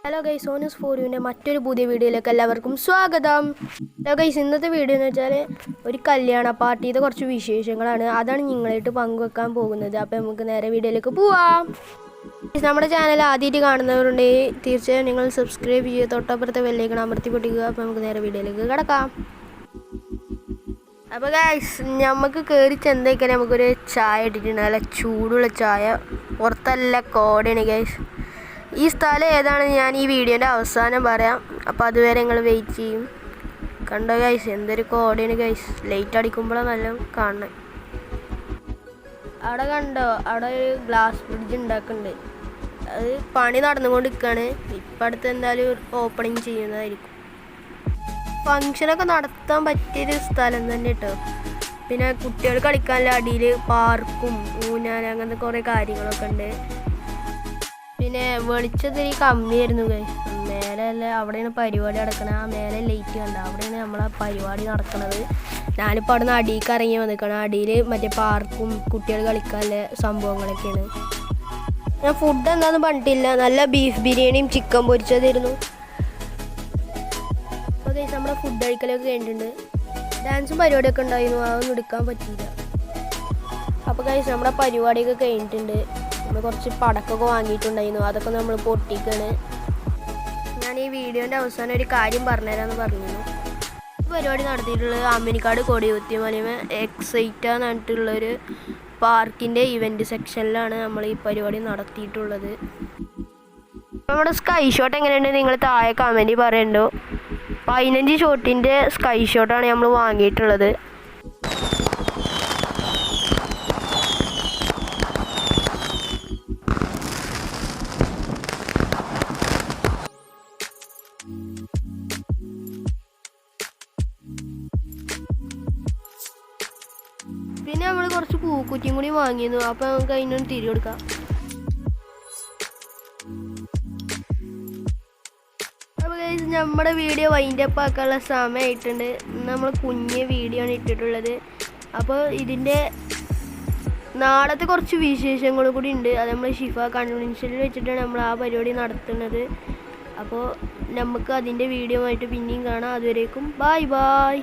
Hello guys, Sonu's four യുവിൻ്റെ മറ്റൊരു പുതിയ വീഡിയോയിലേക്ക് എല്ലാവർക്കും സ്വാഗതം. ഹലോ ഗൈസ്, ഇന്നത്തെ വീഡിയോ എന്ന് വെച്ചാൽ ഒരു കല്യാണ പാർട്ടിയുടെ കുറച്ച് വിശേഷങ്ങളാണ്. അതാണ് നിങ്ങളായിട്ട് പങ്കുവെക്കാൻ പോകുന്നത്. അപ്പോൾ നമുക്ക് നേരെ വീഡിയോയിലേക്ക് പോവാം. നമ്മുടെ ചാനൽ ആദ്യമായിട്ട് കാണുന്നവരുണ്ടെങ്കിൽ തീർച്ചയായും നിങ്ങൾ സബ്സ്ക്രൈബ് ചെയ്യുക, തൊട്ടപ്പുറത്തെ ബെല്ലൈക്കൺ അമർത്തി പൊട്ടിക്കുക. അപ്പോൾ നമുക്ക് നേരെ വീഡിയോയിലേക്ക് കിടക്കാം. അപ്പോൾ ഗൈസ്, നമുക്ക് കയറി ചെന്നേക്കാൻ നമുക്കൊരു ചായ ഇട്ടിട്ടുണ്ട്. നല്ല ചൂടുള്ള ചായ, പുറത്തല്ല കോടയാണ് ഗൈസ്. ഈ സ്ഥലം ഏതാണെന്ന് ഞാൻ ഈ വീഡിയോൻ്റെ അവസാനം പറയാം. അപ്പോൾ അതുവരെ നിങ്ങൾ വെയിറ്റ് ചെയ്യും. കണ്ടോ ഗൈസ്, എന്തൊരു കോടയാണ് ഗൈസ്. ലൈറ്റ് അടിക്കുമ്പോഴാണ് നല്ല കാണണം. അവിടെ കണ്ടോ, അവിടെ ഒരു ഗ്ലാസ് ബ്രിഡ്ജ് ഉണ്ടാക്കുന്നുണ്ട്. അത് പണി നടന്നുകൊണ്ടിരിക്കുകയാണ്. ഇപ്പം അടുത്ത് എന്തായാലും ഓപ്പണിങ് ചെയ്യുന്നതായിരിക്കും. ഫങ്ഷനൊക്കെ നടത്താൻ പറ്റിയൊരു സ്ഥലം തന്നെ കേട്ടോ. പിന്നെ കുട്ടികൾ കളിക്കാനുള്ള അടിയിൽ പാർക്കും ഊഞ്ഞാൽ അങ്ങനത്തെ കുറേ കാര്യങ്ങളൊക്കെ ഉണ്ട്. പിന്നെ വെളിച്ചത്തിരി കമ്മിയായിരുന്നു ഗൈസ്. മേലെ അവിടെയാണ് പരിപാടി നടക്കണത്. ആ മേലെ ലൈറ്റ് കണ്ട അവിടെയാണ് നമ്മളെ പരിപാടി നടക്കുന്നത്. ഞാനിപ്പോൾ അവിടെ നിന്ന് അടിയിലേക്ക് ഇറങ്ങി വന്നിരിക്കണം. അടിയിൽ മറ്റേ പാർക്കും കുട്ടികൾ കളിക്കാനുള്ള സംഭവങ്ങളൊക്കെയാണ്. ഞാൻ ഫുഡ് എന്താണെന്ന് പറഞ്ഞിട്ടില്ല. നല്ല ബീഫ് ബിരിയാണിയും ചിക്കൻ പൊരിച്ചതായിരുന്നു. അപ്പോൾ ഗൈസ്, നമ്മുടെ ഫുഡ് കഴിക്കലൊക്കെ കഴിഞ്ഞിട്ടുണ്ട്. ഡാൻസും പരിപാടിയൊക്കെ ഉണ്ടായിരുന്നു, അതൊന്നും എടുക്കാൻ പറ്റിയില്ല. അപ്പോൾ ഗൈസ്, നമ്മുടെ പരിപാടിയൊക്കെ കഴിഞ്ഞിട്ടുണ്ട്. നമ്മൾ കുറച്ച് പടക്കമൊക്കെ വാങ്ങിയിട്ടുണ്ടായിരുന്നു, അതൊക്കെ നമ്മൾ പൊട്ടിക്കാണ്. ഞാൻ ഈ വീഡിയോൻ്റെ അവസാനം ഒരു കാര്യം പറഞ്ഞുതരാമെന്ന് പറഞ്ഞിരുന്നു. ഈ പരിപാടി നടത്തിയിട്ടുള്ളത് അമ്മിനിക്കാട് കൊടികുത്തി മലയമ എക്സൈറ്റ് എന്ന് പറഞ്ഞിട്ടുള്ളൊരു പാർക്കിൻ്റെ ഇവൻറ്റ് സെക്ഷനിലാണ് നമ്മൾ ഈ പരിപാടി നടത്തിയിട്ടുള്ളത്. നമ്മുടെ സ്കൈ ഷോട്ട് എങ്ങനെയുണ്ട് നിങ്ങൾ താഴെ കമൻറ്റ് പറയണ്ടോ. 15 ഷോട്ടിൻ്റെ സ്കൈ ഷോട്ടാണ് നമ്മൾ വാങ്ങിയിട്ടുള്ളത്. പിന്നെ നമ്മൾ കുറച്ച് പൂക്കുറ്റിയും കൂടി വാങ്ങിയിരുന്നു. അപ്പോൾ നമുക്ക് അതിനൊന്ന് തിരി കൊടുക്കാം. അപ്പോൾ ഗൈസ്, നമ്മുടെ വീഡിയോ വൈൻഡപ്പ് ആക്കാനുള്ള സമയമായിട്ടുണ്ട്. നമ്മൾ കുഞ്ഞ് വീഡിയോ ആണ് ഇട്ടിട്ടുള്ളത്. അപ്പോൾ ഇതിൻ്റെ നാളത്തെ കുറച്ച് വിശേഷങ്ങളും കൂടി ഉണ്ട്. അത് നമ്മൾ ഷിഫ കൺവെൻഷനിൽ വെച്ചിട്ടാണ് നമ്മൾ ആ പരിപാടി നടത്തുന്നത്. അപ്പോൾ നമുക്ക് അതിൻ്റെ വീഡിയോ ആയിട്ട് പിന്നെയും കാണാം. അതുവരേക്കും ബൈ ബൈ.